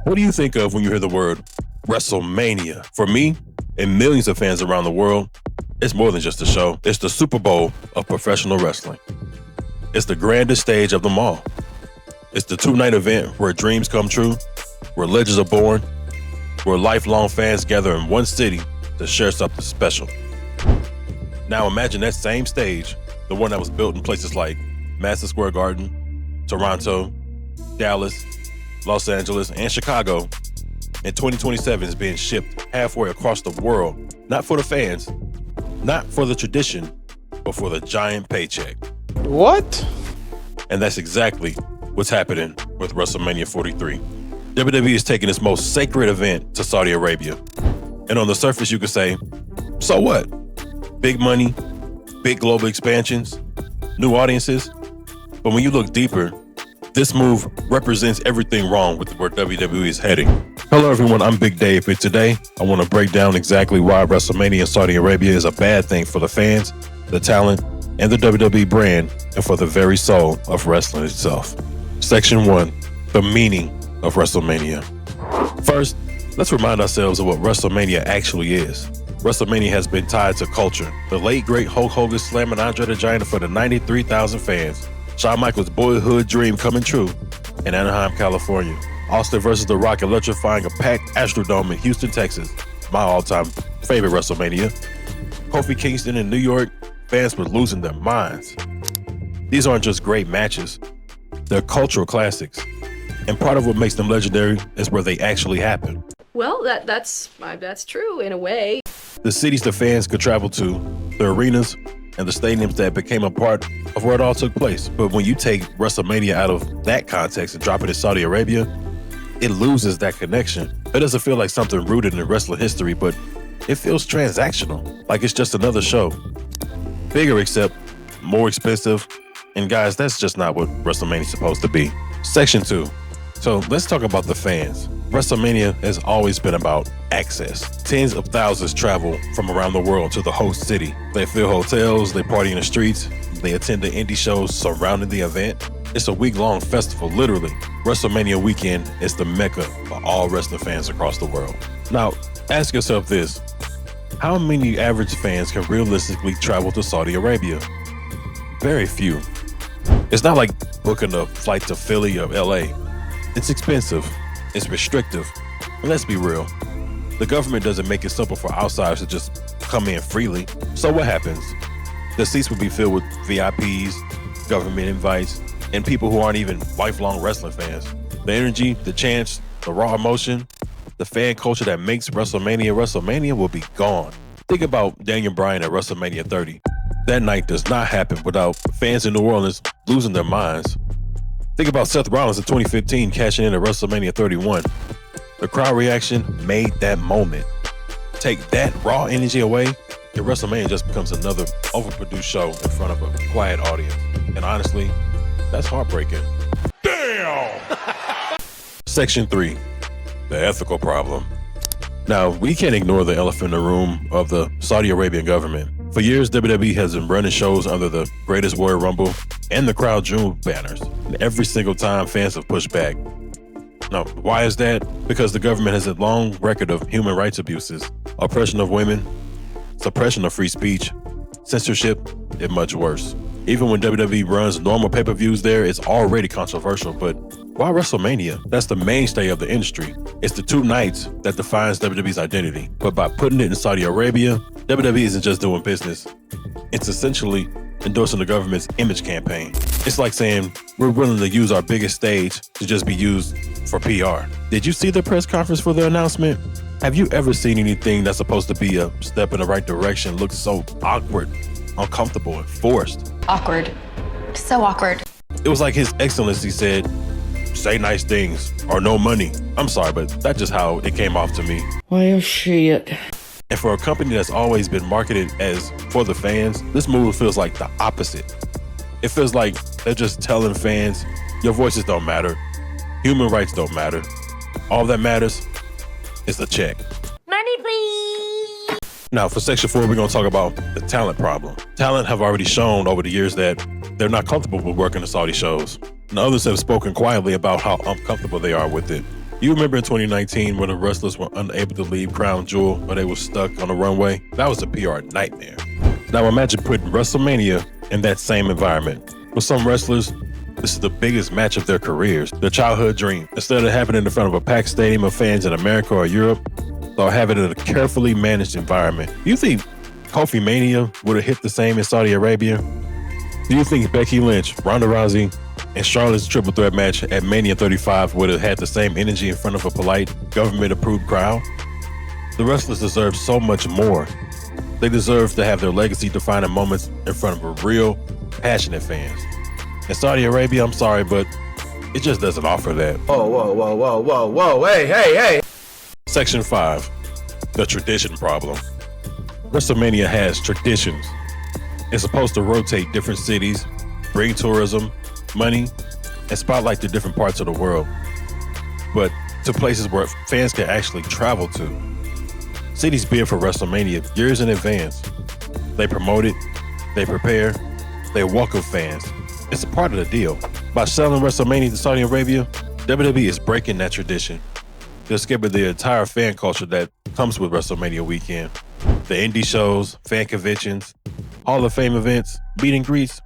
What do you think of when you hear the word WrestleMania? For me and millions of fans around the world, it's more than just a show. It's the Super Bowl of professional wrestling. It's the grandest stage of them all. It's the two-night event where dreams come true, where legends are born, where lifelong fans gather in one city to share something special. Now imagine that same stage, the one that was built in places like Madison Square Garden, Toronto, Dallas, Los Angeles, and Chicago, in 2027 is being shipped halfway across the world, not for the fans, not for the tradition, but for the giant paycheck. What? And that's exactly what's happening with WrestleMania 43. WWE is taking its most sacred event to Saudi Arabia. And on the surface, you could say, so what? Big money, big global expansions, new audiences. But when you look deeper, this move represents everything wrong with where WWE is heading. Hello everyone, I'm Big Dave, and today I want to break down exactly why WrestleMania in Saudi Arabia is a bad thing for the fans, the talent, and the WWE brand, and for the very soul of wrestling itself. Section 1, the meaning of WrestleMania. First, let's remind ourselves of what WrestleMania actually is. WrestleMania has been tied to culture. The late great Hulk Hogan slamming Andre the Giant for the 93,000 fans. Shawn Michaels' boyhood dream coming true in Anaheim, California. Austin versus The Rock electrifying a packed Astrodome in Houston, Texas. My all-time favorite WrestleMania. Kofi Kingston in New York, fans were losing their minds. These aren't just great matches, they're cultural classics. And part of what makes them legendary is where they actually happen. Well, that's true in a way. The cities the fans could travel to, the arenas, and the stadiums that became a part of where it all took place. But when you take WrestleMania out of that context and drop it in Saudi Arabia, it loses that connection. It doesn't feel like something rooted in wrestling history, but it feels transactional, like it's just another show. Bigger except more expensive, and guys, that's just not what WrestleMania is supposed to be. Section 2. So let's talk about the fans. WrestleMania has always been about access. Tens of thousands travel from around the world to the host city. They fill hotels, they party in the streets, they attend the indie shows surrounding the event. It's a week-long festival, literally. WrestleMania weekend is the mecca for all wrestling fans across the world. Now, ask yourself this. How many average fans can realistically travel to Saudi Arabia? Very few. It's not like booking a flight to Philly or LA. It's expensive. It's restrictive. And let's be real. The government doesn't make it simple for outsiders to just come in freely. So what happens? The seats will be filled with VIPs, government invites, and people who aren't even lifelong wrestling fans. The energy, the chants, the raw emotion, the fan culture that makes WrestleMania will be gone. Think about Daniel Bryan at WrestleMania 30. That night does not happen without fans in New Orleans losing their minds. Think about Seth Rollins in 2015 cashing in at WrestleMania 31. The crowd reaction made that moment. Take that raw energy away, and WrestleMania just becomes another overproduced show in front of a quiet audience. And honestly, that's heartbreaking. Damn! Section 3, the ethical problem. Now, we can't ignore the elephant in the room of the Saudi Arabian government. For years, WWE has been running shows under the Greatest Royal Rumble and the Crown Jewel banners. And every single time, fans have pushed back. Now, why is that? Because the government has a long record of human rights abuses, oppression of women, suppression of free speech, censorship, and much worse. Even when WWE runs normal pay-per-views there, it's already controversial, but why WrestleMania? That's the mainstay of the industry. It's the two nights that defines WWE's identity. But by putting it in Saudi Arabia, WWE isn't just doing business. It's essentially endorsing the government's image campaign. It's like saying, we're willing to use our biggest stage to just be used for PR. Did you see the press conference for the announcement? Have you ever seen anything that's supposed to be a step in the right direction look so awkward, uncomfortable, and forced? Awkward. So awkward. It was like His Excellency said, say nice things or no money. I'm sorry, but that's just how it came off to me. Well, shit. And for a company that's always been marketed as for the fans, this move feels like the opposite. It feels like they're just telling fans, your voices don't matter. Human rights don't matter. All that matters is the check. Money, please. Now, for Section 4, we're going to talk about the talent problem. Talent have already shown over the years that they're not comfortable with working the Saudi shows. And others have spoken quietly about how uncomfortable they are with it. You remember in 2019 when the wrestlers were unable to leave Crown Jewel or they were stuck on the runway? That was a PR nightmare. Now imagine putting WrestleMania in that same environment. For some wrestlers, this is the biggest match of their careers, their childhood dream. Instead of having it in front of a packed stadium of fans in America or Europe, they'll have it in a carefully managed environment. Do you think Kofi Mania would have hit the same in Saudi Arabia? Do you think Becky Lynch, Ronda Rousey, and Charlotte's triple threat match at Mania 35 would have had the same energy in front of a polite, government-approved crowd? The wrestlers deserve so much more. They deserve to have their legacy-defining moments in front of a real, passionate fans. In Saudi Arabia, I'm sorry, but it just doesn't offer that. Whoa, hey. Section 5, the tradition problem. WrestleMania has traditions. It's supposed to rotate different cities, bring tourism, money, and spotlight the different parts of the world, but to places where fans can actually travel to. Cities bid for WrestleMania years in advance. They promote it, they prepare, they welcome fans. It's a part of the deal. By selling WrestleMania to Saudi Arabia, WWE is breaking that tradition. They're skipping the entire fan culture that comes with WrestleMania weekend. The indie shows, fan conventions, Hall of Fame events, meet and greets,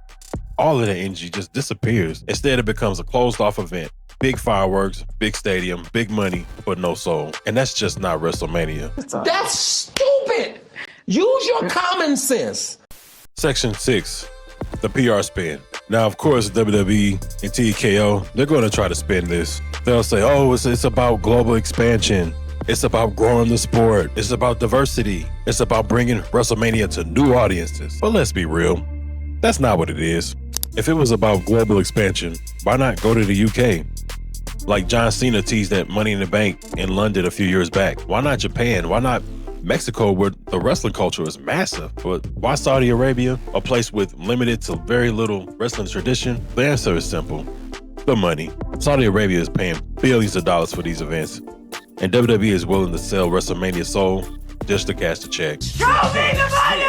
all of the energy just disappears. Instead, it becomes a closed-off event. Big fireworks, big stadium, big money, but no soul. And that's just not WrestleMania. That's stupid. Use your common sense. Section 6, the PR spin. Now, of course, WWE and TKO, they're going to try to spin this. They'll say, oh, it's about global expansion. It's about growing the sport. It's about diversity. It's about bringing WrestleMania to new audiences. But let's be real. That's not what it is. If it was about global expansion, why not go to the UK? Like John Cena teased at Money in the Bank in London a few years back. Why not Japan? Why not Mexico, where the wrestling culture is massive? But why Saudi Arabia, a place with limited to very little wrestling tradition? The answer is simple. The money. Saudi Arabia is paying billions of dollars for these events, and WWE is willing to sell WrestleMania soul just to cash the check. Show me the money!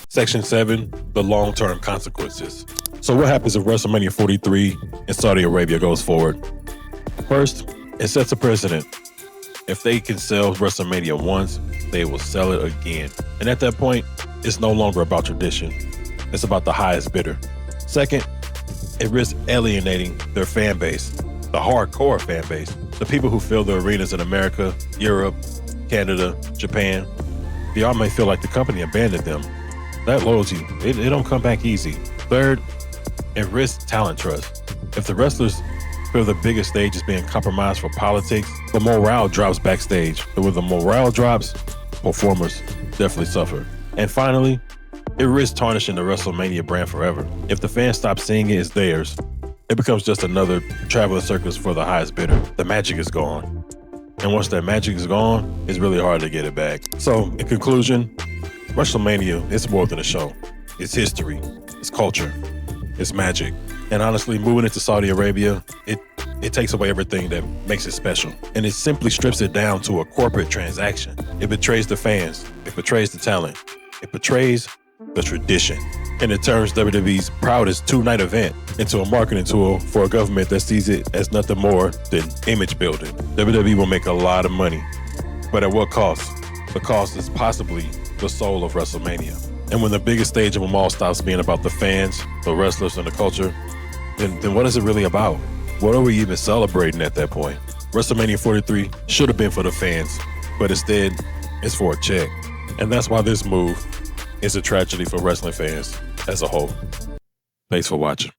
Section 7, the long-term consequences. So what happens if WrestleMania 43 in Saudi Arabia goes forward? First, it sets a precedent. If they can sell WrestleMania once, they will sell it again. And at that point, it's no longer about tradition. It's about the highest bidder. Second, it risks alienating their fan base, the hardcore fan base, the people who fill the arenas in America, Europe, Canada, Japan. They all may feel like the company abandoned them. That loyalty, it don't come back easy. Third, it risks talent trust. If the wrestlers feel the biggest stage is being compromised for politics, the morale drops backstage. And when the morale drops, performers definitely suffer. And finally, it risks tarnishing the WrestleMania brand forever. If the fans stop seeing it as theirs, it becomes just another traveling circus for the highest bidder. The magic is gone. And once that magic is gone, it's really hard to get it back. So, in conclusion, WrestleMania is more than a show. It's history, it's culture, it's magic. And honestly, moving into Saudi Arabia, it takes away everything that makes it special. And it simply strips it down to a corporate transaction. It betrays the fans, it betrays the talent, it betrays the tradition. And it turns WWE's proudest two-night event into a marketing tool for a government that sees it as nothing more than image building. WWE will make a lot of money, but at what cost? The cost is possibly the soul of WrestleMania. And when the biggest stage of them all stops being about the fans, the wrestlers, and the culture, then what is it really about? What are we even celebrating at that point? WrestleMania 43 should have been for the fans, but instead, it's for a check. And that's why this move is a tragedy for wrestling fans as a whole. Thanks for watching.